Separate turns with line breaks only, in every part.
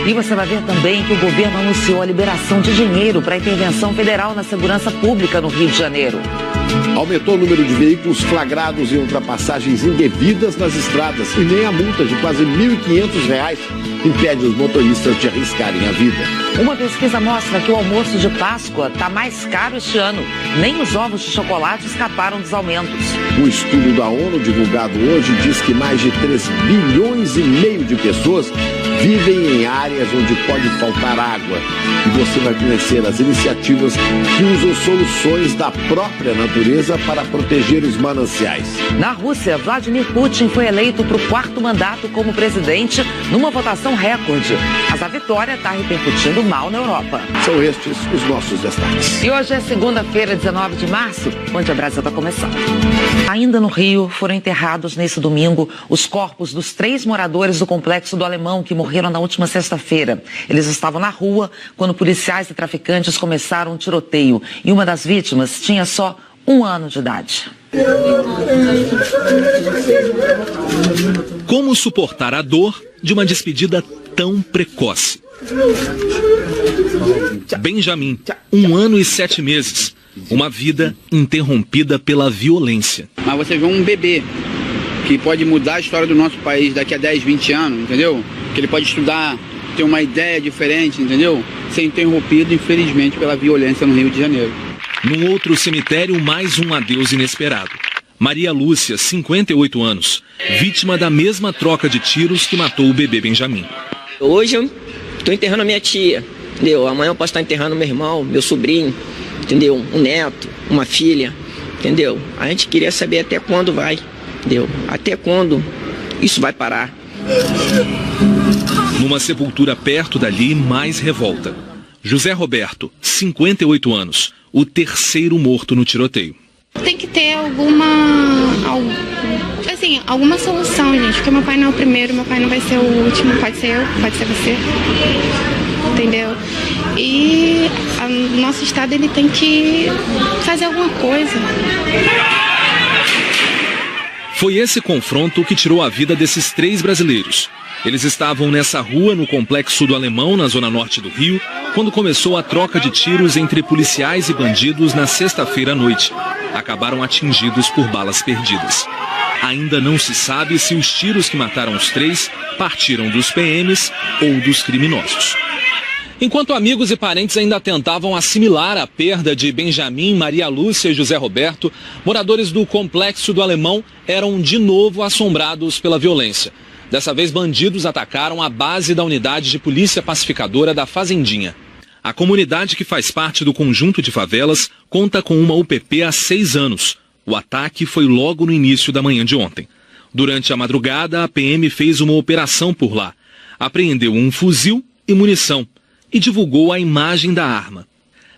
E você vai ver também que o governo anunciou a liberação de dinheiro para a intervenção federal na segurança pública no Rio de Janeiro.
Aumentou o número de veículos flagrados em ultrapassagens indevidas nas estradas e nem a multa de quase R$ 1.500 impede os motoristas de arriscarem a vida.
Uma pesquisa mostra que o almoço de Páscoa está mais caro este ano. Nem os ovos de chocolate escaparam dos aumentos.
Um estudo da ONU divulgado hoje diz que mais de 3,5 bilhões de pessoas vivem em áreas onde pode faltar água. E você vai conhecer as iniciativas que usam soluções da própria natureza para proteger os mananciais.
Na Rússia, Vladimir Putin foi eleito para o 4º mandato como presidente numa votação recorde. Mas a vitória está repercutindo mal na Europa.
São estes os nossos destaques.
E hoje é segunda-feira, 19 de março, onde a Brasil está começando. Ainda no Rio, foram enterrados nesse domingo os corpos dos 3 moradores do Complexo do Alemão que morreram na última sexta-feira. Eles estavam na rua quando policiais e traficantes começaram um tiroteio. E uma das vítimas tinha só 1 ano de idade.
Como suportar a dor de uma despedida tão precoce? Benjamin, 1 ano e 7 meses. Uma vida interrompida pela violência.
Mas você vê um bebê que pode mudar a história do nosso país daqui a 10, 20 anos, entendeu? Que ele pode estudar, ter uma ideia diferente, entendeu? Ser interrompido, infelizmente, pela violência no Rio de Janeiro.
Num outro cemitério, mais um adeus inesperado. Maria Lúcia, 58 anos, vítima da mesma troca de tiros que matou o bebê Benjamin.
Hoje eu estou enterrando a minha tia, entendeu? Amanhã eu posso estar enterrando meu irmão, meu sobrinho, entendeu? Um neto, uma filha, entendeu? A gente queria saber até quando vai, entendeu? Até quando isso vai parar.
Numa sepultura perto dali, mais revolta. José Roberto, 58 anos, o 3º morto no tiroteio.
Tem que ter alguma solução, gente, porque meu pai não é o primeiro, meu pai não vai ser o último, pode ser eu, pode ser você, entendeu? E o nosso estado, ele tem que fazer alguma coisa.
Foi esse confronto que tirou a vida desses 3 brasileiros. Eles estavam nessa rua, no Complexo do Alemão, na zona norte do Rio, quando começou a troca de tiros entre policiais e bandidos na sexta-feira à noite. Acabaram atingidos por balas perdidas. Ainda não se sabe se os tiros que mataram os 3 partiram dos PMs ou dos criminosos. Enquanto amigos e parentes ainda tentavam assimilar a perda de Benjamin, Maria Lúcia e José Roberto, moradores do Complexo do Alemão eram de novo assombrados pela violência. Dessa vez, bandidos atacaram a base da unidade de polícia pacificadora da Fazendinha. A comunidade, que faz parte do conjunto de favelas, conta com uma UPP há 6 anos. O ataque foi logo no início da manhã de ontem. Durante a madrugada, a PM fez uma operação por lá. Apreendeu um fuzil e munição e divulgou a imagem da arma.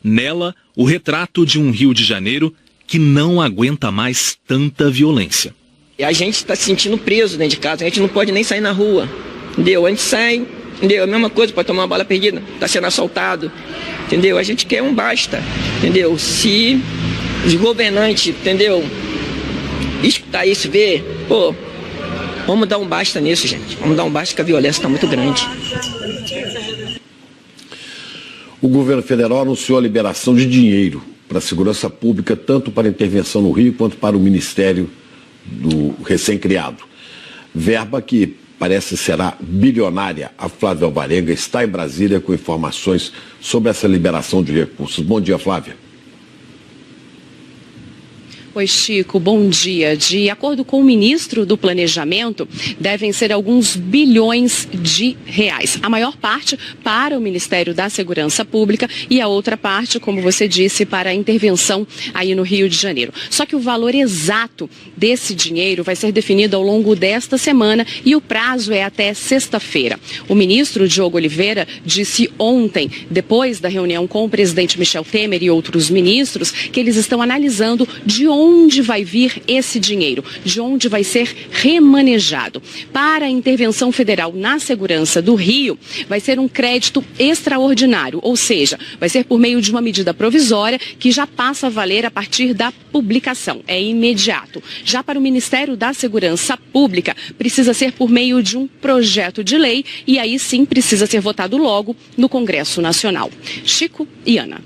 Nela, o retrato de um Rio de Janeiro que não aguenta mais tanta violência.
E a gente está se sentindo preso dentro de casa, a gente não pode nem sair na rua, entendeu? A gente sai, entendeu? A mesma coisa, pode tomar uma bala perdida, está sendo assaltado, entendeu? A gente quer um basta, entendeu? Se os governantes, entendeu? Escutar isso, ver, pô, vamos dar um basta nisso, gente. Vamos dar um basta que a violência está muito grande.
O governo federal anunciou a liberação de dinheiro para a segurança pública, tanto para a intervenção no Rio quanto para o Ministério do recém-criado. Verba que parece será bilionária. A Flávia Alvarenga está em Brasília com informações sobre essa liberação de recursos. Bom dia, Flávia.
Oi, Chico, bom dia. De acordo com o ministro do Planejamento, devem ser alguns bilhões de reais. A maior parte para o Ministério da Segurança Pública e a outra parte, como você disse, para a intervenção aí no Rio de Janeiro. Só que o valor exato desse dinheiro vai ser definido ao longo desta semana e o prazo é até sexta-feira. O ministro Diogo Oliveira disse ontem, depois da reunião com o presidente Michel Temer e outros ministros, que eles estão analisando de onde onde vai vir esse dinheiro, de onde vai ser remanejado. Para a intervenção federal na segurança do Rio, vai ser um crédito extraordinário, ou seja, vai ser por meio de uma medida provisória que já passa a valer a partir da publicação, é imediato. Já para o Ministério da Segurança Pública, precisa ser por meio de um projeto de lei e aí sim precisa ser votado logo no Congresso Nacional. Chico e Ana.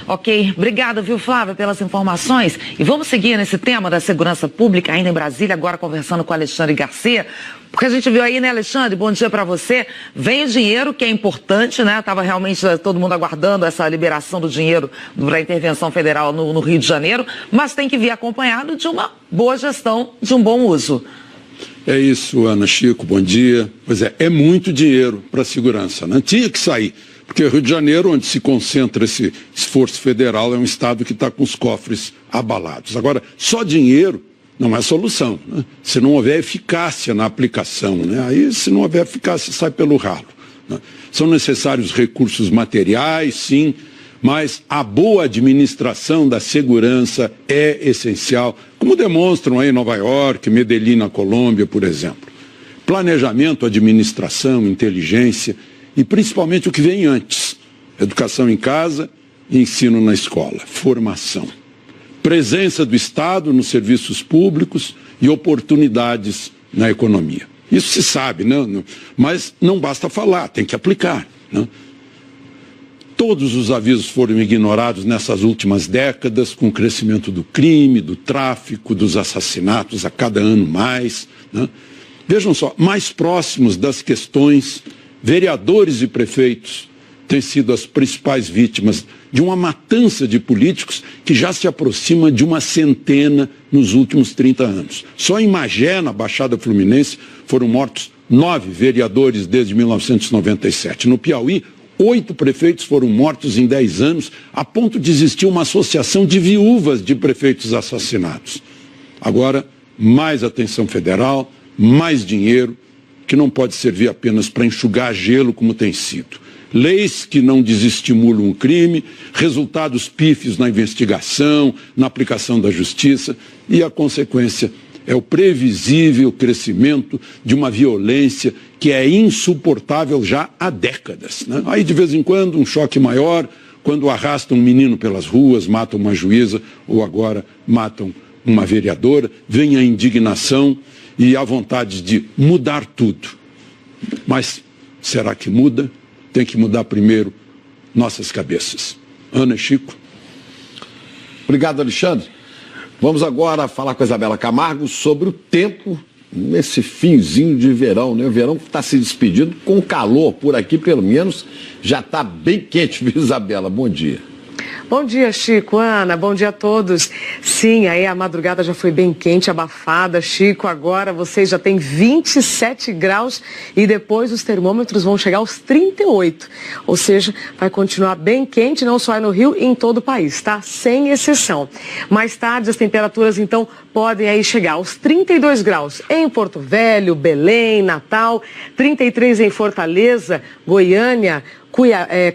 Ok, obrigada, viu, Flávia, pelas informações. E vamos seguir nesse tema da segurança pública, ainda em Brasília, agora conversando com Alexandre Garcia, porque a gente viu aí, né, Alexandre, bom dia para você, vem o dinheiro, que é importante, né, estava realmente todo mundo aguardando essa liberação do dinheiro para a intervenção federal no Rio de Janeiro, mas tem que vir acompanhado de uma boa gestão, de um bom uso.
É isso, Ana, Chico, bom dia. Pois é muito dinheiro para a segurança, né? Tinha que sair, porque o Rio de Janeiro, onde se concentra esse esforço federal, é um estado que está com os cofres abalados. Agora, só dinheiro não é solução, né? Se não houver eficácia na aplicação, né? Aí, se não houver eficácia, sai pelo ralo, né? São necessários recursos materiais, sim, mas a boa administração da segurança é essencial, como demonstram aí Nova York, Medellín, na Colômbia, por exemplo. Planejamento, administração, inteligência e principalmente o que vem antes: educação em casa e ensino na escola, formação. Presença do Estado nos serviços públicos e oportunidades na economia. Isso se sabe, né? Mas não basta falar, tem que aplicar, né? Todos os avisos foram ignorados nessas últimas décadas, com o crescimento do crime, do tráfico, dos assassinatos a cada ano mais, né? Vejam só, mais próximos das questões, vereadores e prefeitos têm sido as principais vítimas de uma matança de políticos que já se aproxima de uma centena nos últimos 30 anos. Só em Magé, na Baixada Fluminense, foram mortos 9 vereadores desde 1997. No Piauí, 8 prefeitos foram mortos em 10 anos, a ponto de existir uma associação de viúvas de prefeitos assassinados. Agora, mais atenção federal, mais dinheiro, que não pode servir apenas para enxugar gelo como tem sido. Leis que não desestimulam o crime, resultados pífios na investigação, na aplicação da justiça, e a consequência é o previsível crescimento de uma violência que é insuportável já há décadas, né? Aí, de vez em quando, um choque maior, quando arrastam um menino pelas ruas, matam uma juíza, ou agora matam uma vereadora, vem a indignação e a vontade de mudar tudo. Mas será que muda? Tem que mudar primeiro nossas cabeças. Ana e Chico.
Obrigado, Alexandre. Vamos agora falar com a Isabela Camargo sobre o tempo nesse finzinho de verão, né? O verão que está se despedindo com calor por aqui, pelo menos, já está bem quente, viu, Isabela? Bom dia.
Bom dia, Chico, Ana, bom dia a todos. Sim, aí a madrugada já foi bem quente, abafada. Chico, agora vocês já têm 27 graus e depois os termômetros vão chegar aos 38. Ou seja, vai continuar bem quente, não só no Rio, em todo o país, tá? Sem exceção. Mais tarde as temperaturas, então, podem aí chegar aos 32 graus em Porto Velho, Belém, Natal, 33 em Fortaleza, Goiânia,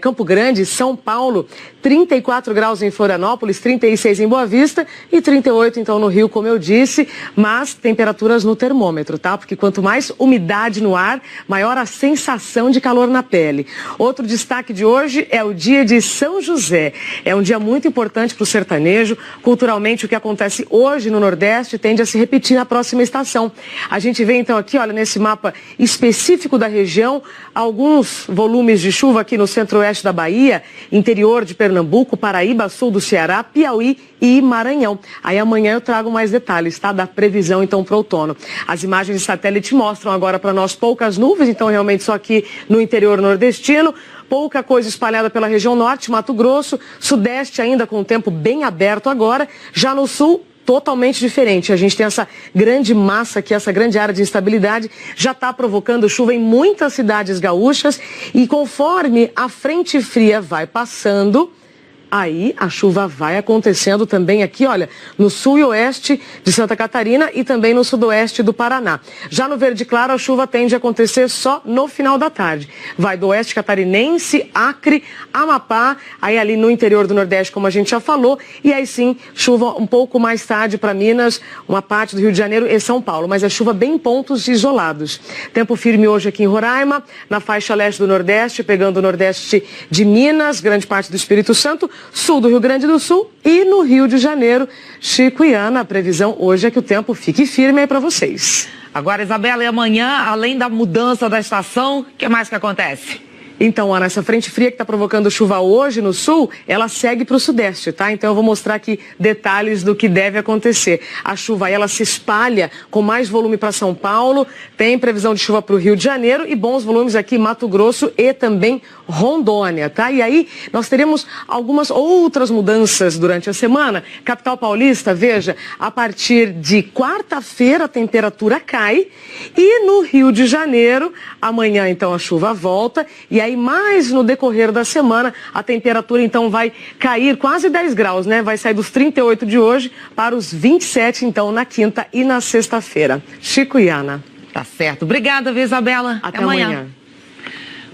Campo Grande, São Paulo, 34 graus em Florianópolis, 36 em Boa Vista e 38 então no Rio, como eu disse, mas temperaturas no termômetro, tá? Porque quanto mais umidade no ar, maior a sensação de calor na pele. Outro destaque de hoje é o dia de São José. É um dia muito importante para o sertanejo. Culturalmente, o que acontece hoje no Nordeste tende a se repetir na próxima estação. A gente vê então aqui, olha, nesse mapa específico da região, alguns volumes de chuva aqui no centro-oeste da Bahia, interior de Pernambuco, Paraíba, sul do Ceará, Piauí e Maranhão. Aí amanhã eu trago mais detalhes, tá? Da previsão então para o outono. As imagens de satélite mostram agora para nós poucas nuvens, então realmente só aqui no interior nordestino. Pouca coisa espalhada pela região norte, Mato Grosso, sudeste ainda com o tempo bem aberto agora, já no sul totalmente diferente. A gente tem essa grande massa aqui, essa grande área de instabilidade, já está provocando chuva em muitas cidades gaúchas e conforme a frente fria vai passando, aí a chuva vai acontecendo também aqui, olha, no sul e oeste de Santa Catarina e também no sudoeste do Paraná. Já no verde claro, a chuva tende a acontecer só no final da tarde. Vai do oeste catarinense, Acre, Amapá, aí ali no interior do Nordeste, como a gente já falou, e aí sim, chuva um pouco mais tarde para Minas, uma parte do Rio de Janeiro e São Paulo, mas é chuva bem em pontos isolados. Tempo firme hoje aqui em Roraima, na faixa leste do Nordeste, pegando o Nordeste de Minas, grande parte do Espírito Santo, sul do Rio Grande do Sul e no Rio de Janeiro. Chico e Ana, a previsão hoje é que o tempo fique firme aí para vocês.
Agora, Isabela, e amanhã, além da mudança da estação, o que mais que acontece?
Então, Ana, essa frente fria que está provocando chuva hoje no sul, ela segue para o sudeste, tá? Então eu vou mostrar aqui detalhes do que deve acontecer. A chuva aí, ela se espalha com mais volume para São Paulo, tem previsão de chuva para o Rio de Janeiro e bons volumes aqui em Mato Grosso e também Rondônia, tá? E aí nós teremos algumas outras mudanças durante a semana. Capital paulista, veja, a partir de quarta-feira a temperatura cai e no Rio de Janeiro, amanhã então a chuva volta e aí mais no decorrer da semana a temperatura então vai cair quase 10 graus, né? Vai sair dos 38 de hoje para os 27 então na quinta e na sexta-feira. Chico e Ana.
Tá certo. Obrigada, viu, Isabela?
Até amanhã.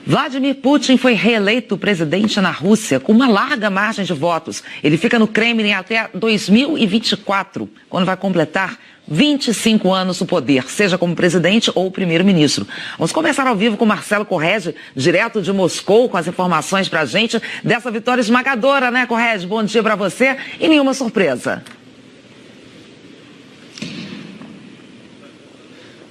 Vladimir Putin foi reeleito presidente na Rússia com uma larga margem de votos. Ele fica no Kremlin até 2024, quando vai completar 25 anos no poder, seja como presidente ou primeiro-ministro. Vamos conversar ao vivo com Marcelo Correge, direto de Moscou, com as informações pra gente dessa vitória esmagadora, né, Correge? Bom dia pra você e nenhuma surpresa.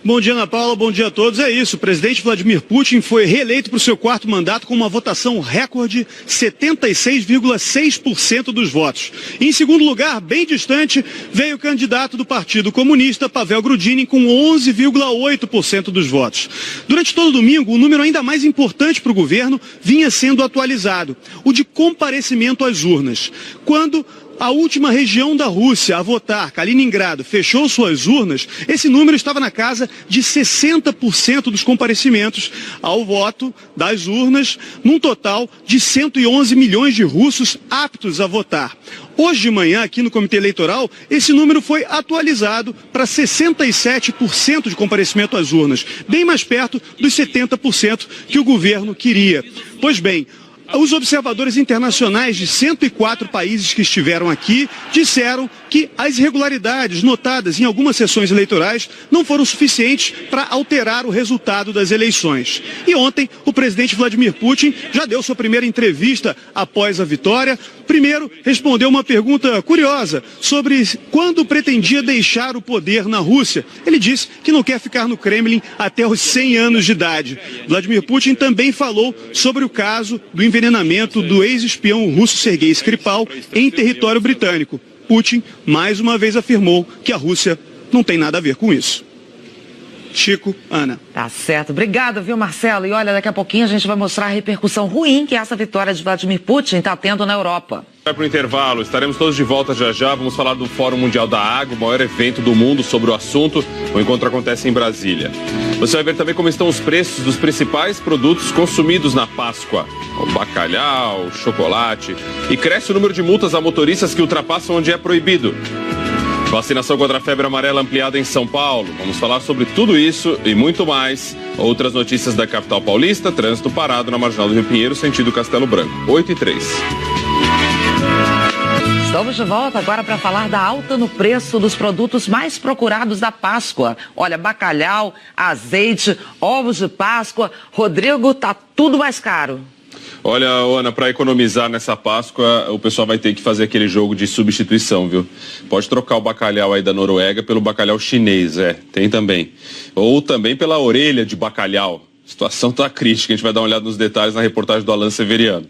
Bom dia, Ana Paula. Bom dia a todos. É isso, o presidente Vladimir Putin foi reeleito para o seu quarto mandato com uma votação recorde, 76,6% dos votos. E, em segundo lugar, bem distante, veio o candidato do Partido Comunista, Pavel Grudinin, com 11,8% dos votos. Durante todo domingo, o número ainda mais importante para o governo vinha sendo atualizado, o de comparecimento às urnas. Quando a última região da Rússia a votar, Kaliningrado, fechou suas urnas, esse número estava na casa de 60% dos comparecimentos ao voto das urnas, num total de 111 milhões de russos aptos a votar. Hoje de manhã, aqui no Comitê Eleitoral, esse número foi atualizado para 67% de comparecimento às urnas, bem mais perto dos 70% que o governo queria. Pois bem, os observadores internacionais de 104 países que estiveram aqui disseram que as irregularidades notadas em algumas sessões eleitorais não foram suficientes para alterar o resultado das eleições. E ontem, o presidente Vladimir Putin já deu sua primeira entrevista após a vitória. Primeiro, respondeu uma pergunta curiosa sobre quando pretendia deixar o poder na Rússia. Ele disse que não quer ficar no Kremlin até os 100 anos de idade. Vladimir Putin também falou sobre o caso do envenenamento do ex-espião russo Sergei Skripal em território britânico. Putin, mais uma vez, afirmou que a Rússia não tem nada a ver com isso. Chico, Ana.
Tá certo. Obrigada, viu, Marcelo? E olha, daqui a pouquinho a gente vai mostrar a repercussão ruim que essa vitória de Vladimir Putin está tendo na Europa.
Vai para o intervalo, estaremos todos de volta já já. Vamos falar do Fórum Mundial da Água, o maior evento do mundo sobre o assunto. O encontro acontece em Brasília. Você vai ver também como estão os preços dos principais produtos consumidos na Páscoa. O bacalhau, o chocolate. E cresce o número de multas a motoristas que ultrapassam onde é proibido. Vacinação contra a febre amarela ampliada em São Paulo. Vamos falar sobre tudo isso e muito mais. Outras notícias da capital paulista. Trânsito parado na Marginal do Rio Pinheiro, sentido Castelo Branco. 8h03.
Estamos de volta agora para falar da alta no preço dos produtos mais procurados da Páscoa. Olha, bacalhau, azeite, ovos de Páscoa. Rodrigo, tá tudo mais caro.
Olha, Ana, para economizar nessa Páscoa, o pessoal vai ter que fazer aquele jogo de substituição, viu? Pode trocar o bacalhau aí da Noruega pelo bacalhau chinês, tem também. Ou também pela orelha de bacalhau. A situação tá crítica, a gente vai dar uma olhada nos detalhes na reportagem do Alan Severiano.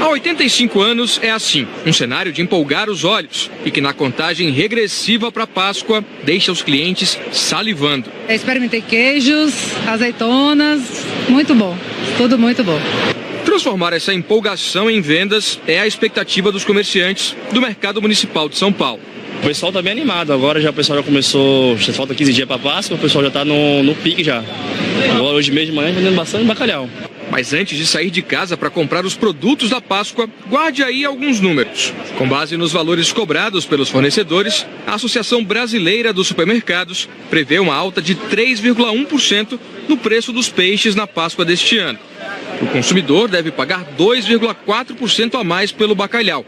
Há 85 anos é assim, um cenário de empolgar os olhos e que na contagem regressiva para a Páscoa deixa os clientes salivando.
Experimentei queijos, azeitonas, muito bom, tudo muito bom.
Transformar essa empolgação em vendas é a expectativa dos comerciantes do Mercado Municipal de São Paulo.
O pessoal está bem animado, agora já o pessoal já começou, já falta 15 dias para a Páscoa, o pessoal já está no pique já. Agora hoje mesmo de manhã vendendo bastante bacalhau.
Mas antes de sair de casa para comprar os produtos da Páscoa, guarde aí alguns números. Com base nos valores cobrados pelos fornecedores, a Associação Brasileira dos Supermercados prevê uma alta de 3,1% no preço dos peixes na Páscoa deste ano. O consumidor deve pagar 2,4% a mais pelo bacalhau.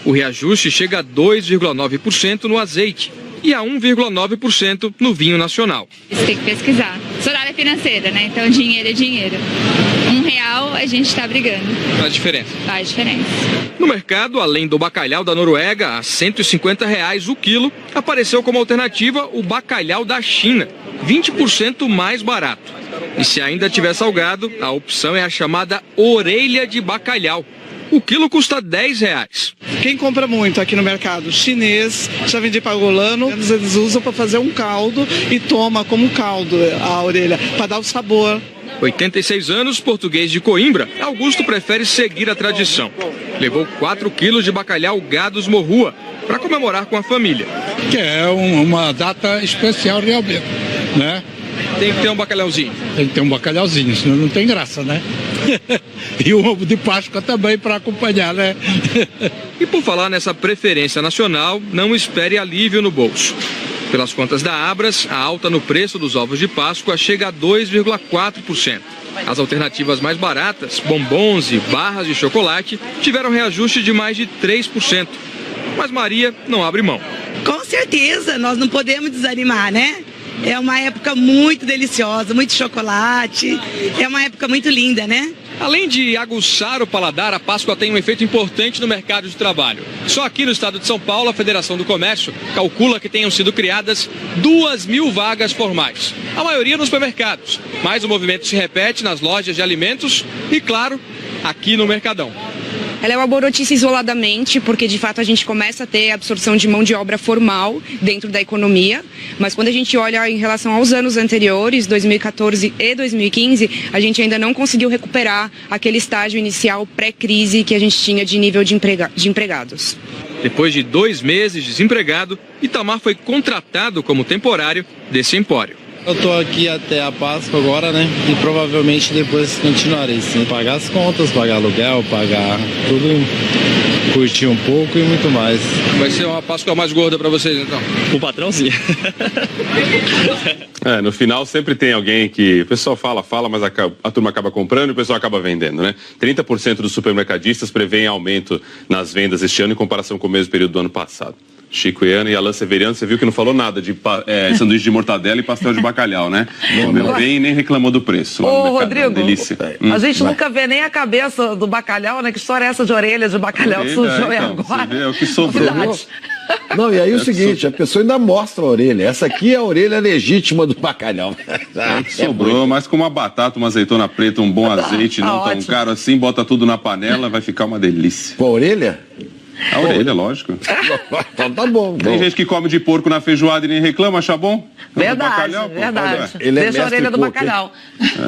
O reajuste chega a 2,9% no azeite e a 1,9% no vinho nacional.
Você tem que pesquisar. Sou da área financeira, né? Então dinheiro é dinheiro. R$1 a gente está brigando.
Faz diferença?
Faz diferença.
No mercado, além do bacalhau da Noruega, a R$150 o quilo, apareceu como alternativa o bacalhau da China, 20% mais barato. E se ainda tiver salgado, a opção é a chamada orelha de bacalhau. O quilo custa R$10.
Quem compra muito aqui no mercado chinês, já vendi pangolano, eles usam para fazer um caldo e toma como caldo a orelha, para dar o sabor.
86 anos, português de Coimbra, Augusto prefere seguir a tradição. Levou 4 quilos de bacalhau Gados Morrua para comemorar com a família.
Que é uma data especial realmente, né?
Tem que ter um bacalhauzinho.
Tem que ter um bacalhauzinho, senão não tem graça, né? E o ovo de Páscoa também para acompanhar, né?
E por falar nessa preferência nacional, não espere alívio no bolso. Pelas contas da Abras, a alta no preço dos ovos de Páscoa chega a 2,4%. As alternativas mais baratas, bombons e barras de chocolate, tiveram reajuste de mais de 3%. Mas Maria não abre mão.
Com certeza, nós não podemos desanimar, né? É uma época muito deliciosa, muito chocolate, é uma época muito linda, né?
Além de aguçar o paladar, a Páscoa tem um efeito importante no mercado de trabalho. Só aqui no estado de São Paulo, a Federação do Comércio calcula que tenham sido criadas 2.000 vagas formais. A maioria nos supermercados, mas o movimento se repete nas lojas de alimentos e, claro, aqui no Mercadão.
Ela é uma boa notícia isoladamente, porque de fato a gente começa a ter absorção de mão de obra formal dentro da economia, mas quando a gente olha em relação aos anos anteriores, 2014 e 2015, a gente ainda não conseguiu recuperar aquele estágio inicial pré-crise que a gente tinha de nível de empregados.
Depois de 2 meses desempregado, Itamar foi contratado como temporário desse empório.
Eu estou aqui até a Páscoa agora, né? E provavelmente depois continuarei sim. Pagar as contas, pagar aluguel, pagar tudo, curtir um pouco e muito mais.
Vai ser uma Páscoa mais gorda para vocês então?
O patrão sim.
No final sempre tem alguém que o pessoal fala, mas a turma acaba comprando e o pessoal acaba vendendo, né? 30% dos supermercadistas prevêem aumento nas vendas este ano em comparação com o mesmo período do ano passado. Chico Eana e Alain Severiano, você viu que não falou nada de sanduíche de mortadela e pastel de bacalhau, né? Comeu bem e nem reclamou do preço.
Ô, Rodrigo,
delícia.
A gente nunca vê nem a cabeça do bacalhau, né? Que história é essa de orelha de bacalhau que surgiu aí agora?
Você vê, é o que sobrou.
Não, e aí o seguinte, a pessoa ainda mostra a orelha. Essa aqui é a orelha legítima do bacalhau.
Sobrou, mas com uma batata, uma azeitona preta, um bom azeite, não tão caro assim, bota tudo na panela, vai ficar uma delícia.
Com a orelha?
A orelha, lógico.
Então tá bom.
Tem gente que come de porco na feijoada e nem reclama, acha bom?
Verdade,
bacalhau,
verdade.
Ele
Deixa a orelha do bacalhau.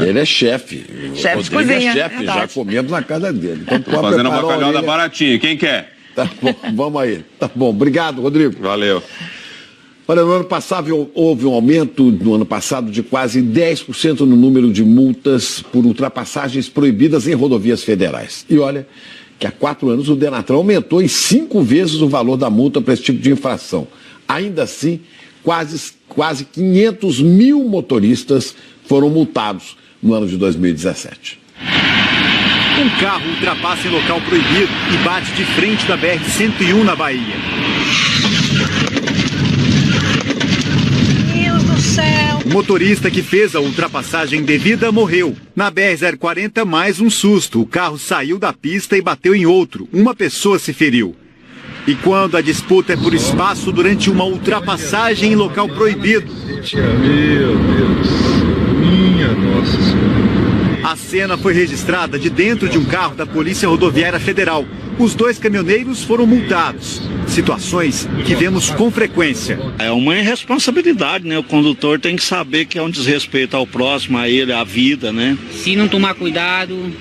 Ele é chefe.
Chefe de cozinha.
É chefe, já comemos na casa dele. Então,
tô fazendo a bacalhada baratinha. Quem quer?
Tá bom, vamos aí. Tá bom, obrigado, Rodrigo.
Valeu.
Olha, no ano passado houve um aumento, no ano passado, de quase 10% no número de multas por ultrapassagens proibidas em rodovias federais. E olha que há 4 anos o Denatran aumentou em 5 vezes o valor da multa para esse tipo de infração. Ainda assim, quase 500 mil motoristas foram multados no ano de 2017.
Um carro ultrapassa em local proibido e bate de frente da BR-101 na Bahia.
Meu Deus do céu!
O motorista que fez a ultrapassagem indevida morreu. Na BR-040, mais um susto. O carro saiu da pista e bateu em outro. Uma pessoa se feriu. E quando a disputa é por espaço durante uma ultrapassagem em local proibido.
Meu Deus, minha Nossa Senhora.
A cena foi registrada de dentro de um carro da Polícia Rodoviária Federal. Os 2 caminhoneiros foram multados. Situações que vemos com frequência.
É uma irresponsabilidade, né? O condutor tem que saber que é um desrespeito ao próximo, a ele, à vida, né?
Se não tomar cuidado,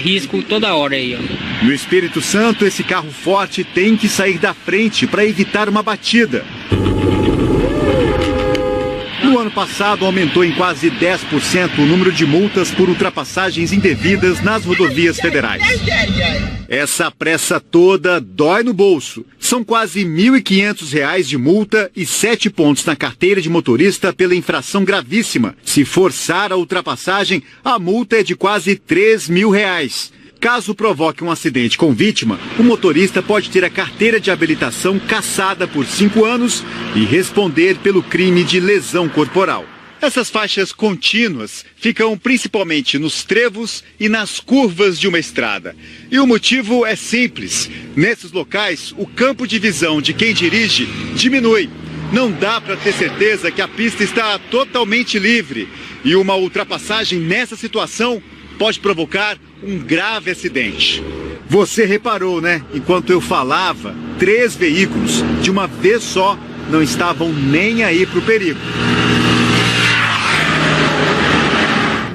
risco toda hora aí, ó.
No Espírito Santo, esse carro forte tem que sair da frente para evitar uma batida. No No ano passado, aumentou em quase 10% o número de multas por ultrapassagens indevidas nas rodovias federais. Essa pressa toda dói no bolso. São quase R$ 1.500 de multa e 7 pontos na carteira de motorista pela infração gravíssima. Se forçar a ultrapassagem, a multa é de quase R$ 3.000. Caso provoque um acidente com vítima, o motorista pode ter a carteira de habilitação cassada por 5 anos e responder pelo crime de lesão corporal. Essas faixas contínuas ficam principalmente nos trevos e nas curvas de uma estrada. E o motivo é simples. Nesses locais, o campo de visão de quem dirige diminui. Não dá para ter certeza que a pista está totalmente livre. E uma ultrapassagem nessa situação pode provocar um grave acidente. Você reparou, né? Enquanto eu falava, 3 veículos, de uma vez só, não estavam nem aí para o perigo.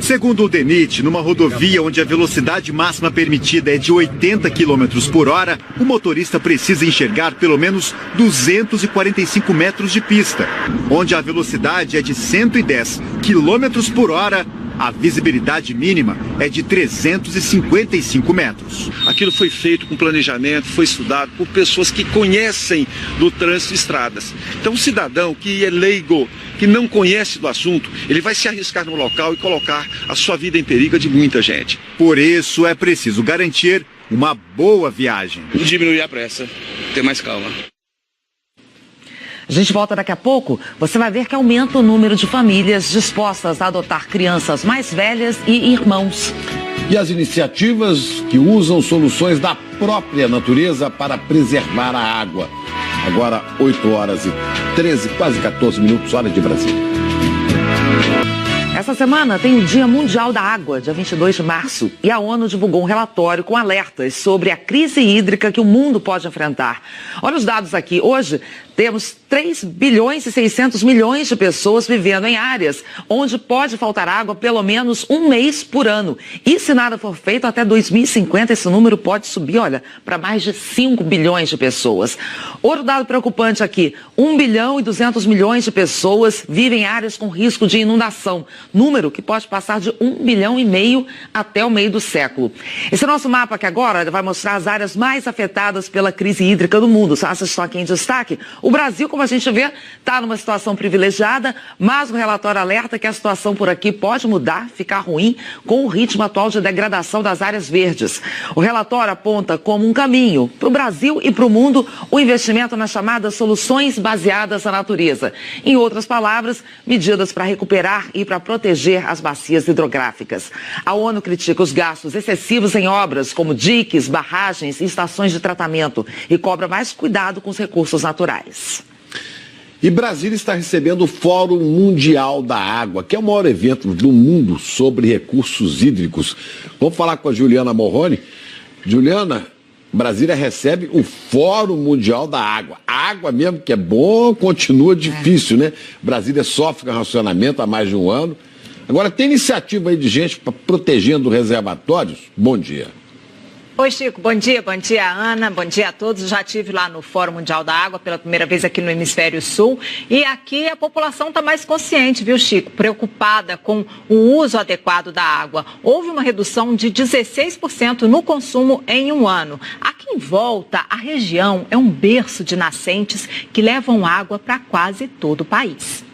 Segundo o DENIT, numa rodovia onde a velocidade máxima permitida é de 80 km por hora, o motorista precisa enxergar pelo menos 245 metros de pista. Onde a velocidade é de 110 km por hora, a visibilidade mínima é de 355 metros.
Aquilo foi feito com planejamento, foi estudado por pessoas que conhecem do trânsito de estradas. Então, um cidadão que é leigo, que não conhece do assunto, ele vai se arriscar no local e colocar a sua vida em perigo de muita gente.
Por isso, é preciso garantir uma boa viagem.
Diminuir a pressa, ter mais calma.
A gente volta daqui a pouco. Você vai ver que aumenta o número de famílias dispostas a adotar crianças mais velhas e irmãos.
E as iniciativas que usam soluções da própria natureza para preservar a água. Agora, 8h13, quase 14 minutos, hora de Brasília.
Essa semana tem o Dia Mundial da Água, dia 22 de março, e a ONU divulgou um relatório com alertas sobre a crise hídrica que o mundo pode enfrentar. Olha os dados aqui. Hoje temos 3 bilhões e 600 milhões de pessoas vivendo em áreas onde pode faltar água pelo menos um mês por ano. E se nada for feito, até 2050 esse número pode subir, olha, para mais de 5 bilhões de pessoas. Outro dado preocupante aqui, 1 bilhão e 200 milhões de pessoas vivem em áreas com risco de inundação. Número que pode passar de 1,5 bilhão até o meio do século. Esse nosso mapa aqui agora vai mostrar as áreas mais afetadas pela crise hídrica do mundo. Essas estão aqui em destaque. O Brasil, como a gente vê, está numa situação privilegiada, mas o relatório alerta que a situação por aqui pode mudar, ficar ruim, com o ritmo atual de degradação das áreas verdes. O relatório aponta como um caminho para o Brasil e para o mundo o investimento nas chamadas soluções baseadas na natureza. Em outras palavras, medidas para recuperar e para proteger as bacias hidrográficas. A ONU critica os gastos excessivos em obras como diques, barragens e estações de tratamento e cobra mais cuidado com os recursos naturais.
E Brasília está recebendo o Fórum Mundial da Água, que é o maior evento do mundo sobre recursos hídricos. Vamos falar com a Juliana Morrone. Juliana, Brasília recebe o Fórum Mundial da Água. A água mesmo, que é bom, continua difícil, né? Brasília sofre com racionamento há mais de um ano. Agora, tem iniciativa aí de gente protegendo reservatórios? Bom dia.
Oi, Chico, bom dia, Ana, bom dia a todos. Já estive lá no Fórum Mundial da Água pela primeira vez aqui no Hemisfério Sul e aqui a população está mais consciente, viu, Chico? Preocupada com o uso adequado da água. Houve uma redução de 16% no consumo em um ano. Aqui em volta, a região é um berço de nascentes que levam água para quase todo o país.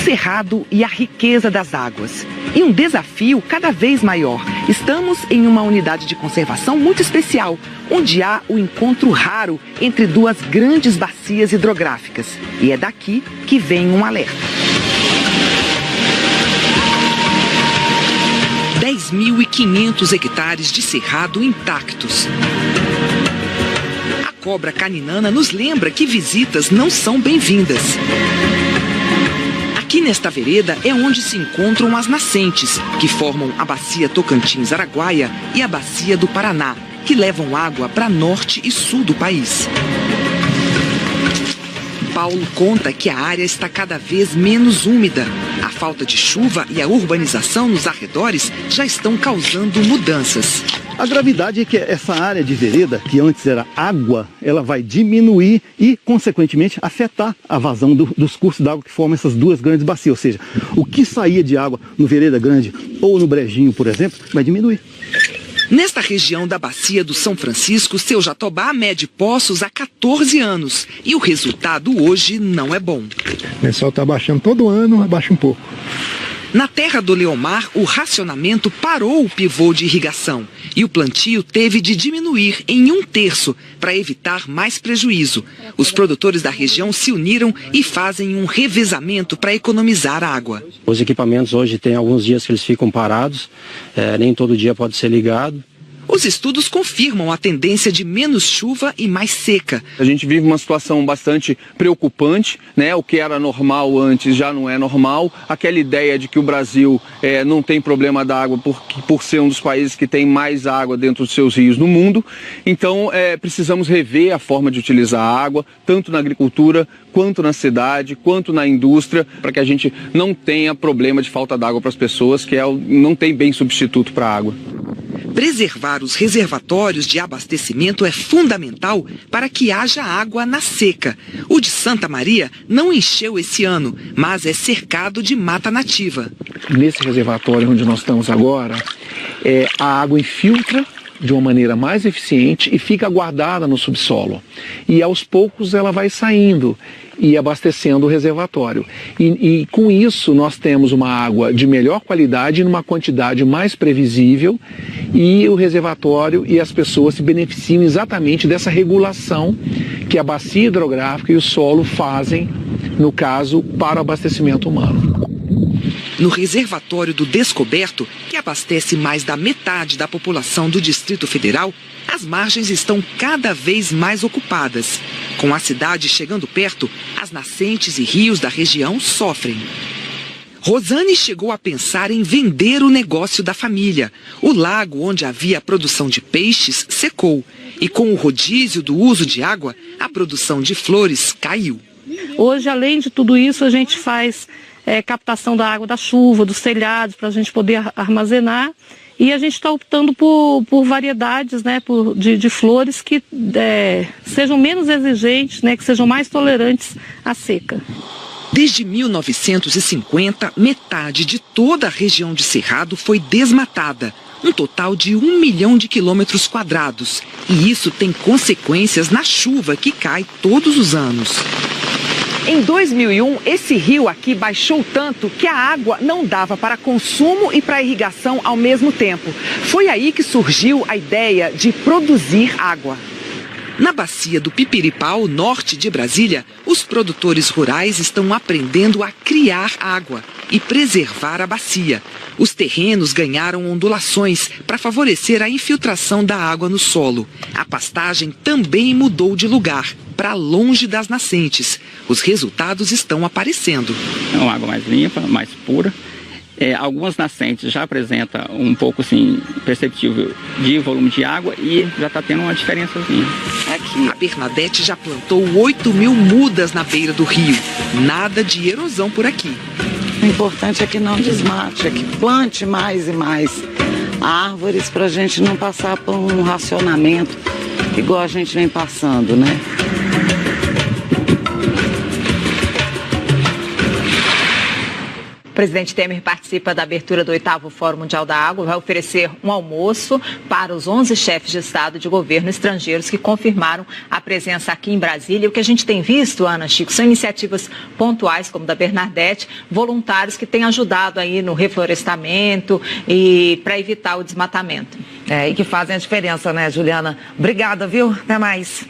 Cerrado e a riqueza das águas. E um desafio cada vez maior. Estamos em uma unidade de conservação muito especial, onde há o encontro raro entre duas grandes bacias hidrográficas. E é daqui que vem um alerta. 10.500 hectares de cerrado intactos. A cobra caninana nos lembra que visitas não são bem-vindas. Aqui nesta vereda é onde se encontram as nascentes, que formam a bacia Tocantins-Araguaia e a bacia do Paraná, que levam água para norte e sul do país. Paulo conta que a área está cada vez menos úmida. A falta de chuva e a urbanização nos arredores já estão causando mudanças.
A gravidade é que essa área de vereda, que antes era água, ela vai diminuir e, consequentemente, afetar a vazão dos cursos d'água que formam essas duas grandes bacias. Ou seja, o que saía de água no Vereda Grande ou no Brejinho, por exemplo, vai diminuir.
Nesta região da Bacia do São Francisco, seu Jatobá mede poços há 14 anos. E o resultado hoje não é bom.
O pessoal está abaixando todo ano, abaixa um pouco.
Na terra do Leomar, o racionamento parou o pivô de irrigação e o plantio teve de diminuir em 1/3 para evitar mais prejuízo. Os produtores da região se uniram e fazem um revezamento para economizar água.
Os equipamentos hoje tem alguns dias que eles ficam parados, nem todo dia pode ser ligado.
Os estudos confirmam a tendência de menos chuva e mais seca.
A gente vive uma situação bastante preocupante, né? O que era normal antes já não é normal. Aquela ideia de que o Brasil não tem problema da água por ser um dos países que tem mais água dentro dos seus rios no mundo. Então, precisamos rever a forma de utilizar a água, tanto na agricultura, quanto na cidade, quanto na indústria, para que a gente não tenha problema de falta d'água para as pessoas, que não tem bem substituto para a água.
Preservar os reservatórios de abastecimento é fundamental para que haja água na seca. O de Santa Maria não encheu esse ano, mas é cercado de mata nativa.
Nesse reservatório onde nós estamos agora, a água infiltra de uma maneira mais eficiente e fica guardada no subsolo. E aos poucos ela vai saindo e abastecendo o reservatório. E com isso nós temos uma água de melhor qualidade, numa quantidade mais previsível, e o reservatório e as pessoas se beneficiam exatamente dessa regulação que a bacia hidrográfica e o solo fazem, no caso, para o abastecimento humano.
No reservatório do Descoberto, que abastece mais da metade da população do Distrito Federal, as margens estão cada vez mais ocupadas. Com a cidade chegando perto, as nascentes e rios da região sofrem. Rosane chegou a pensar em vender o negócio da família. O lago onde havia a produção de peixes secou. E com o rodízio do uso de água, a produção de flores caiu.
Hoje, além de tudo isso, a gente faz captação da água da chuva, dos telhados, para a gente poder armazenar. E a gente está optando por variedades, né, de flores que sejam menos exigentes, né, que sejam mais tolerantes à seca.
Desde 1950, metade de toda a região de Cerrado foi desmatada. Um total de 1 milhão de quilômetros quadrados. E isso tem consequências na chuva que cai todos os anos. Em 2001, esse rio aqui baixou tanto que a água não dava para consumo e para irrigação ao mesmo tempo. Foi aí que surgiu a ideia de produzir água. Na bacia do Pipiripau, norte de Brasília, os produtores rurais estão aprendendo a criar água e preservar a bacia. Os terrenos ganharam ondulações para favorecer a infiltração da água no solo. A pastagem também mudou de lugar, para longe das nascentes. Os resultados estão aparecendo.
É uma água mais limpa, mais pura. Algumas nascentes já apresentam um pouco assim, perceptível de volume de água e já está tendo uma diferençazinha.
Aqui. A Bernadette já plantou 8.000 mudas na beira do rio. Nada de erosão por aqui.
O importante é que não desmate, é que plante mais e mais árvores para a gente não passar por um racionamento igual a gente vem passando, né?
O presidente Temer participa da abertura do 8º Fórum Mundial da Água, vai oferecer um almoço para os 11 chefes de Estado e de governo estrangeiros que confirmaram a presença aqui em Brasília. O que a gente tem visto, Ana, Chico, são iniciativas pontuais, como da Bernadette, voluntários que têm ajudado aí no reflorestamento e para evitar o desmatamento.
E que fazem a diferença, né, Juliana? Obrigada, viu? Até mais.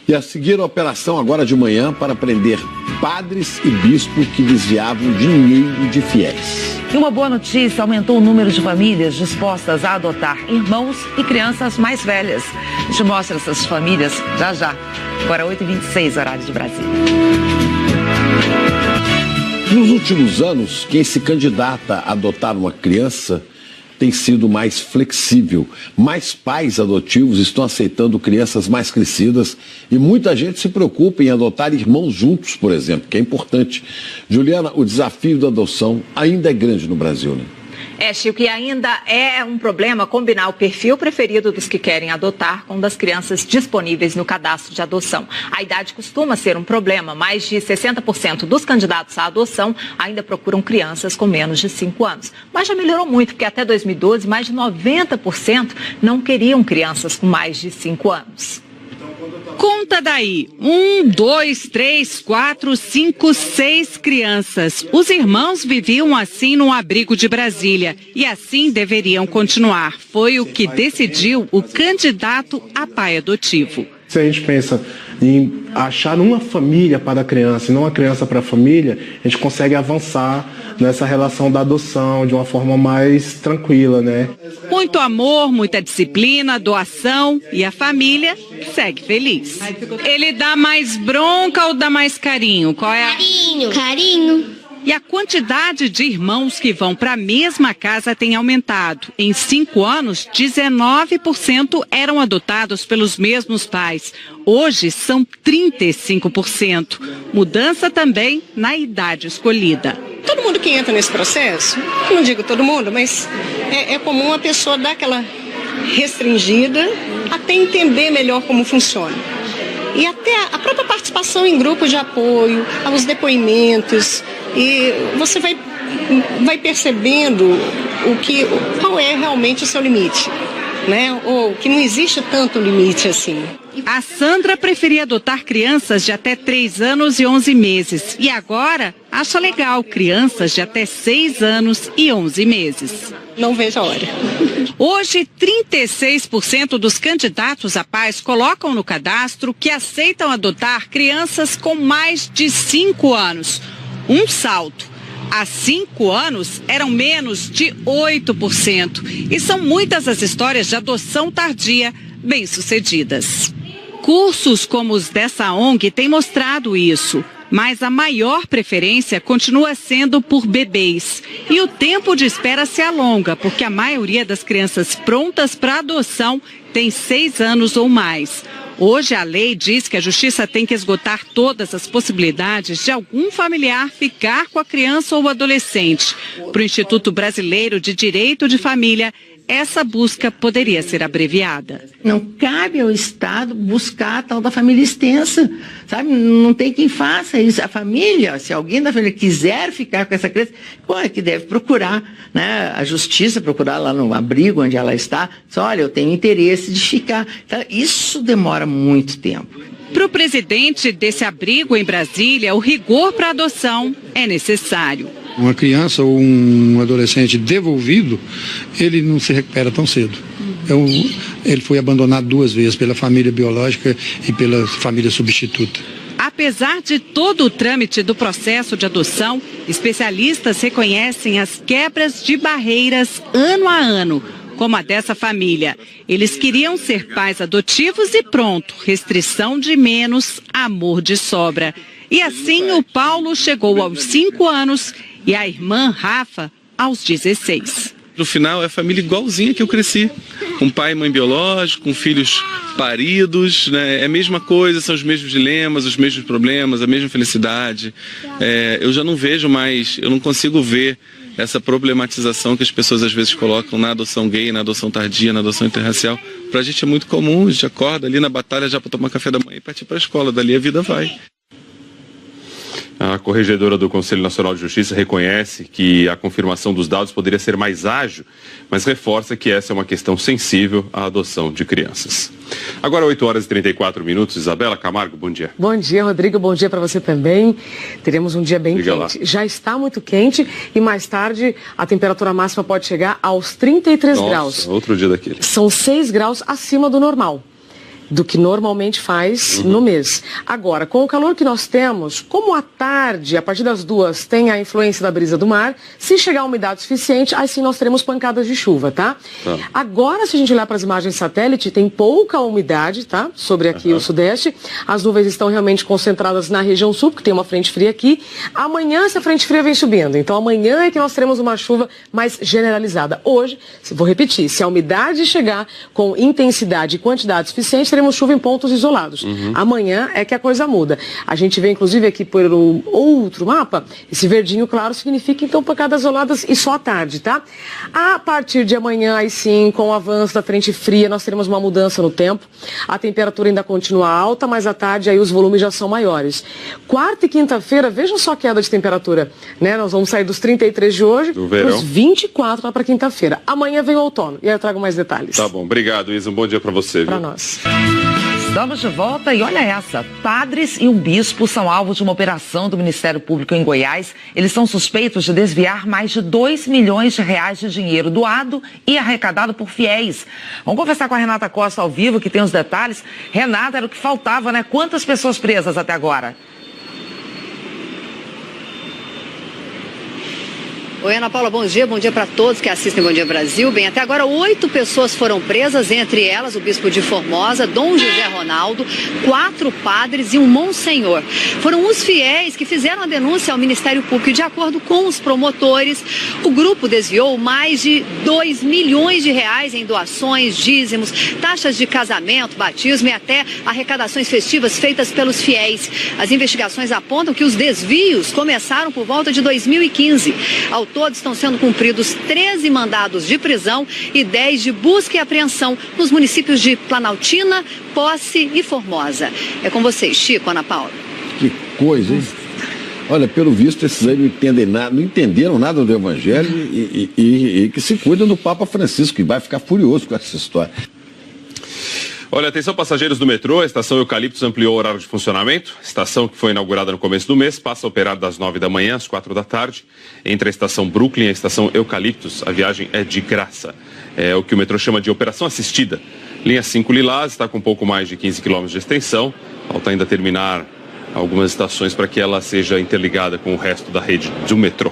E a seguir a operação agora de manhã para prender padres e bispos que desviavam dinheiro de fiéis.
E uma boa notícia, aumentou o número de famílias dispostas a adotar irmãos e crianças mais velhas. A gente mostra essas famílias já. Agora 8h26, horário de Brasília.
Nos últimos anos, quem se candidata a adotar uma criança tem sido mais flexível. Mais pais adotivos estão aceitando crianças mais crescidas e muita gente se preocupa em adotar irmãos juntos, por exemplo, que é importante. Juliana, o desafio da adoção ainda é grande no Brasil, né?
Chico, e ainda é um problema combinar o perfil preferido dos que querem adotar com o das crianças disponíveis no cadastro de adoção. A idade costuma ser um problema. Mais de 60% dos candidatos à adoção ainda procuram crianças com menos de 5 anos. Mas já melhorou muito, porque até 2012, mais de 90% não queriam crianças com mais de 5 anos.
Conta daí, 1, 2, 3, 4, 5, 6 crianças. Os irmãos viviam assim no abrigo de Brasília e assim deveriam continuar. Foi o que decidiu o candidato a pai adotivo.
Se a gente pensa em achar uma família para a criança e não uma criança para a família, a gente consegue avançar nessa relação da adoção de uma forma mais tranquila, né?
Muito amor, muita disciplina, doação e a família segue feliz. Ele dá mais bronca ou dá mais carinho? Qual é? Carinho. E a quantidade de irmãos que vão para a mesma casa tem aumentado. Em 5 anos, 19% eram adotados pelos mesmos pais. Hoje, são 35%. Mudança também na idade escolhida.
Todo mundo que entra nesse processo, não digo todo mundo, mas é comum a pessoa dar aquela restringida até entender melhor como funciona. E até a própria participação em grupos de apoio, os depoimentos, e você vai percebendo qual é realmente o seu limite, né? Ou que não existe tanto limite assim.
A Sandra preferia adotar crianças de até 3 anos e 11 meses. E agora acha legal crianças de até 6 anos e 11 meses.
Não vejo a hora.
Hoje, 36% dos candidatos a pais colocam no cadastro que aceitam adotar crianças com mais de 5 anos. Um salto. Há 5 anos eram menos de 8%. E são muitas as histórias de adoção tardia bem-sucedidas. Cursos como os dessa ONG têm mostrado isso, mas a maior preferência continua sendo por bebês. E o tempo de espera se alonga, porque a maioria das crianças prontas para adoção tem 6 anos ou mais. Hoje a lei diz que a justiça tem que esgotar todas as possibilidades de algum familiar ficar com a criança ou adolescente. Para o Instituto Brasileiro de Direito de Família, essa busca poderia ser abreviada.
Não cabe ao Estado buscar a tal da família extensa, sabe? Não tem quem faça isso. A família, se alguém da família quiser ficar com essa criança, é que deve procurar, né? A justiça, procurar lá no abrigo onde ela está. Só, olha, eu tenho interesse de ficar. Então, isso demora muito tempo.
Para o presidente desse abrigo em Brasília, o rigor para a adoção é necessário.
Uma criança ou um adolescente devolvido, ele não se recupera tão cedo. Ele foi abandonado 2 vezes, pela família biológica e pela família substituta.
Apesar de todo o trâmite do processo de adoção, especialistas reconhecem as quebras de barreiras ano a ano, como a dessa família. Eles queriam ser pais adotivos e pronto, restrição de menos, amor de sobra. E assim o Paulo chegou aos 5 anos e a irmã Rafa aos 16.
No final é a família igualzinha que eu cresci, com pai e mãe biológico, com filhos paridos, né? É a mesma coisa, são os mesmos dilemas, os mesmos problemas, a mesma felicidade. Eu já não vejo mais, eu não consigo ver essa problematização que as pessoas às vezes colocam na adoção gay, na adoção tardia, na adoção interracial. Pra gente é muito comum, a gente acorda ali na batalha já para tomar café da manhã e partir para a escola, dali a vida vai.
A corregedora do Conselho Nacional de Justiça reconhece que a confirmação dos dados poderia ser mais ágil, mas reforça que essa é uma questão sensível à adoção de crianças. Agora 8h34, Isabela Camargo, bom dia.
Bom dia, Rodrigo, bom dia para você também. Teremos um dia bem quente. Lá. Já está muito quente e mais tarde a temperatura máxima pode chegar aos 33 graus.
Outro dia daquele.
São 6 graus acima do normal. do que normalmente faz no mês. Agora, com o calor que nós temos, como à tarde, a partir das 2, tem a influência da brisa do mar, se chegar a umidade suficiente, aí sim nós teremos pancadas de chuva, tá? Agora, se a gente olhar para as imagens satélite, tem pouca umidade, tá? Sobre aqui o sudeste. As nuvens estão realmente concentradas na região sul, porque tem uma frente fria aqui. Amanhã, essa frente fria vem subindo. Então, amanhã é que nós teremos uma chuva mais generalizada. Hoje, vou repetir, se a umidade chegar com intensidade e quantidade suficiente, teremos chuva em pontos isolados. Amanhã é que a coisa muda. A gente vê, inclusive, aqui por outro mapa, esse verdinho claro significa, então, pancadas isoladas e só à tarde, tá? A partir de amanhã, aí sim, com o avanço da frente fria, nós teremos uma mudança no tempo. A temperatura ainda continua alta, mas à tarde aí os volumes já são maiores. Quarta e quinta-feira, vejam só a queda de temperatura, né? Nós vamos sair dos 33 de hoje para os 24 lá para quinta-feira. Amanhã vem o outono e aí eu trago mais detalhes.
Tá bom, obrigado, Isa. Um bom dia para você.
Para nós.
Estamos de volta e olha essa, padres e um bispo são alvo de uma operação do Ministério Público em Goiás. Eles são suspeitos de desviar mais de 2 milhões de reais de dinheiro doado e arrecadado por fiéis. Vamos conversar com a Renata Costa ao vivo, que tem os detalhes. Renata, era o que faltava, né? Quantas pessoas presas até agora?
Oi, Ana Paula, bom dia para todos que assistem Bom Dia Brasil. Bem, até agora 8 pessoas foram presas, entre elas o bispo de Formosa, Dom José Ronaldo, 4 padres e um monsenhor. Foram os fiéis que fizeram a denúncia ao Ministério Público e, de acordo com os promotores, o grupo desviou mais de 2 milhões de reais em doações, dízimos, taxas de casamento, batismo e até arrecadações festivas feitas pelos fiéis. As investigações apontam que os desvios começaram por volta de 2015. Ao todo estão sendo cumpridos 13 mandados de prisão e 10 de busca e apreensão nos municípios de Planaltina, Posse e Formosa. É com vocês, Chico, Ana Paula.
Que coisa, hein? Olha, pelo visto, esses aí não entendem nada, não entenderam nada do Evangelho e que se cuidam do Papa Francisco, que vai ficar furioso com essa história.
Olha, atenção passageiros do metrô, a estação Eucaliptus ampliou o horário de funcionamento. A estação, que foi inaugurada no começo do mês, passa a operar das 9 da manhã às 4 da tarde. Entre a estação Brooklyn e a estação Eucaliptus, a viagem é de graça. É o que o metrô chama de operação assistida. Linha 5 Lilás está com um pouco mais de 15 quilômetros de extensão. Falta ainda terminar algumas estações para que ela seja interligada com o resto da rede do metrô.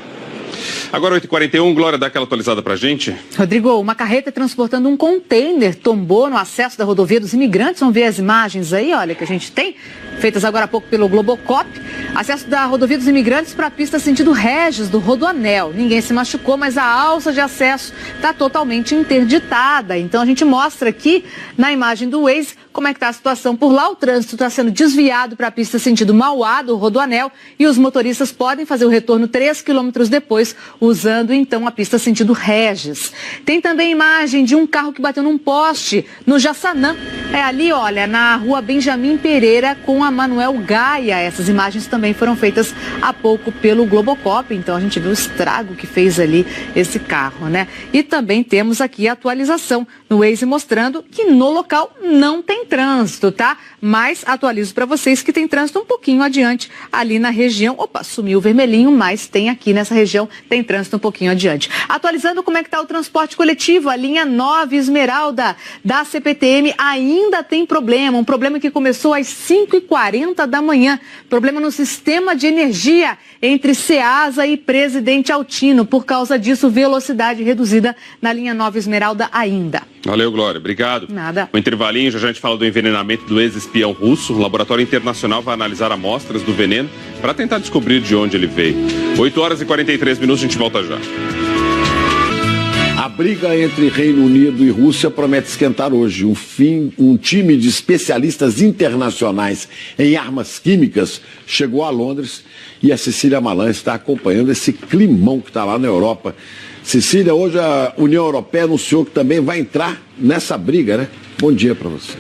Agora 8h41, Glória, dá aquela atualizada pra gente.
Rodrigo, uma carreta transportando um container tombou no acesso da rodovia dos Imigrantes. Vamos ver as imagens aí, olha, que a gente tem, feitas agora há pouco pelo Globocop. Acesso da rodovia dos Imigrantes para a pista sentido Regis, do Rodoanel. Ninguém se machucou, mas a alça de acesso está totalmente interditada. Então a gente mostra aqui na imagem do Waze como é que está a situação por lá. O trânsito está sendo desviado para a pista sentido Mauá, do Rodoanel, e os motoristas podem fazer o retorno 3 quilômetros depois, usando então a pista sentido Regis. Tem também imagem de um carro que bateu num poste no Jaçanã. É ali, olha, na rua Benjamin Pereira com a Manuel Gaia. Essas imagens também foram feitas há pouco pelo Globocop, então a gente viu o estrago que fez ali esse carro, né? E também temos aqui a atualização no Waze mostrando que no local não tem trânsito, tá? Mas atualizo para vocês que tem trânsito um pouquinho adiante ali na região. Opa, sumiu o vermelhinho, mas tem aqui nessa região, tem trânsito um pouquinho adiante. Atualizando como é que está o transporte coletivo, a linha 9 Esmeralda da CPTM ainda tem problema, um problema que começou às 5h40 da manhã, problema no sistema de energia entre Ceasa e Presidente Altino, por causa disso velocidade reduzida na linha 9 Esmeralda ainda.
Valeu, Glória, obrigado.
Nada.
Um intervalinho, já a gente fala do envenenamento do ex-espião russo. O laboratório internacional vai analisar amostras do veneno para tentar descobrir de onde ele veio. 8h43, a gente volta já.
A briga entre Reino Unido e Rússia promete esquentar hoje. Um time de especialistas internacionais em armas químicas chegou a Londres e a Cecília Malan está acompanhando esse climão que está lá na Europa. Cecília, hoje a União Europeia anunciou que também vai entrar nessa briga, né? Bom dia para você.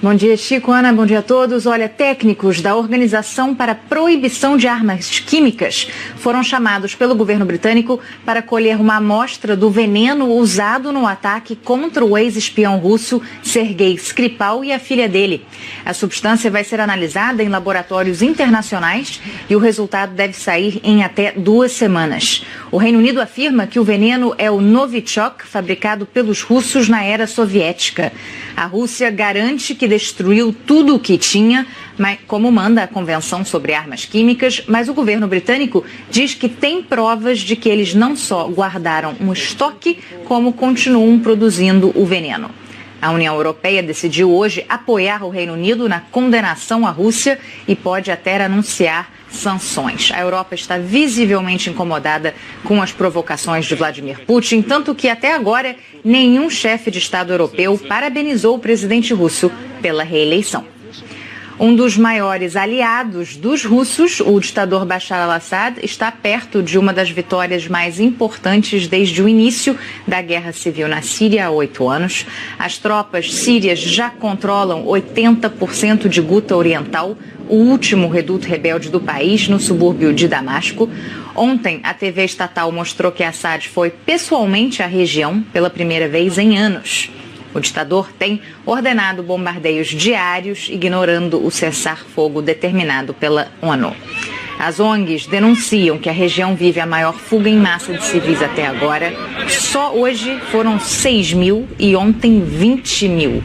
Bom dia, Chico, Ana, bom dia a todos. Olha, técnicos da Organização para a Proibição de Armas Químicas foram chamados pelo governo britânico para colher uma amostra do veneno usado no ataque contra o ex-espião russo Sergei Skripal e a filha dele. A substância vai ser analisada em laboratórios internacionais e o resultado deve sair em até 2 semanas. O Reino Unido afirma que o veneno é o Novichok, fabricado pelos russos na era soviética. A Rússia garante que destruiu tudo o que tinha, como manda a Convenção sobre Armas Químicas, mas o governo britânico diz que tem provas de que eles não só guardaram um estoque, como continuam produzindo o veneno. A União Europeia decidiu hoje apoiar o Reino Unido na condenação à Rússia e pode até anunciar sanções. A Europa está visivelmente incomodada com as provocações de Vladimir Putin, tanto que até agora nenhum chefe de Estado europeu parabenizou o presidente russo pela reeleição. Um dos maiores aliados dos russos, o ditador Bashar al-Assad, está perto de uma das vitórias mais importantes desde o início da guerra civil na Síria há 8 anos. As tropas sírias já controlam 80% de Guta Oriental, o último reduto rebelde do país, no subúrbio de Damasco. Ontem, a TV estatal mostrou que Assad foi pessoalmente à região pela primeira vez em anos. O ditador tem ordenado bombardeios diários, ignorando o cessar-fogo determinado pela ONU. As ONGs denunciam que a região vive a maior fuga em massa de civis até agora. Só hoje foram 6 mil e ontem 20 mil.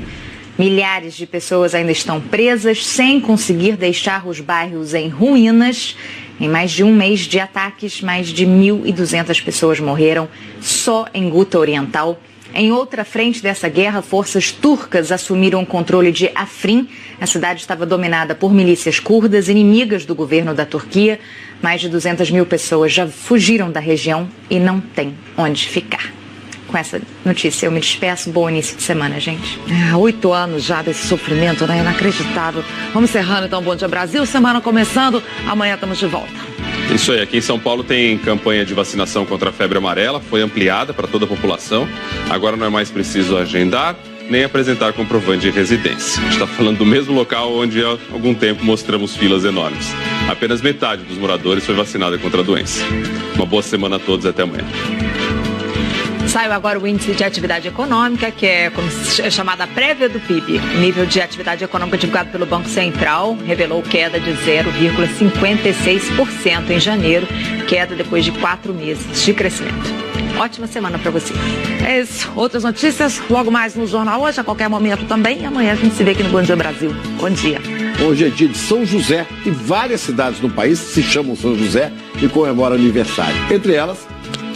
Milhares de pessoas ainda estão presas, sem conseguir deixar os bairros em ruínas. Em mais de um mês de ataques, mais de 1.200 pessoas morreram só em Guta Oriental. Em outra frente dessa guerra, forças turcas assumiram o controle de Afrin. A cidade estava dominada por milícias curdas, inimigas do governo da Turquia. Mais de 200 mil pessoas já fugiram da região e não têm onde ficar. Com essa notícia eu me despeço. Bom início de semana, gente.
8 anos já desse sofrimento, né? Inacreditável. Vamos encerrando então, Bom Dia Brasil. Semana começando. Amanhã estamos de volta.
Isso aí, aqui em São Paulo tem campanha de vacinação contra a febre amarela, foi ampliada para toda a população. Agora não é mais preciso agendar, nem apresentar comprovante de residência. A gente está falando do mesmo local onde há algum tempo mostramos filas enormes. Apenas metade dos moradores foi vacinada contra a doença. Uma boa semana a todos e até amanhã.
Saiu agora o índice de atividade econômica, que é chamada prévia do PIB. O nível de atividade econômica divulgado pelo Banco Central revelou queda de 0,56% em janeiro, queda depois de 4 meses de crescimento. Ótima semana para você.
É isso. Outras notícias logo mais no Jornal Hoje, a qualquer momento também. E amanhã a gente se vê aqui no Bom Dia Brasil. Bom dia.
Hoje é dia de São José e várias cidades no país se chamam São José e comemoram aniversário. Entre elas,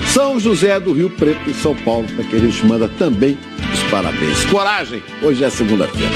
São José do Rio Preto, em São Paulo, para quem a gente manda também os parabéns. Coragem! Hoje é segunda-feira.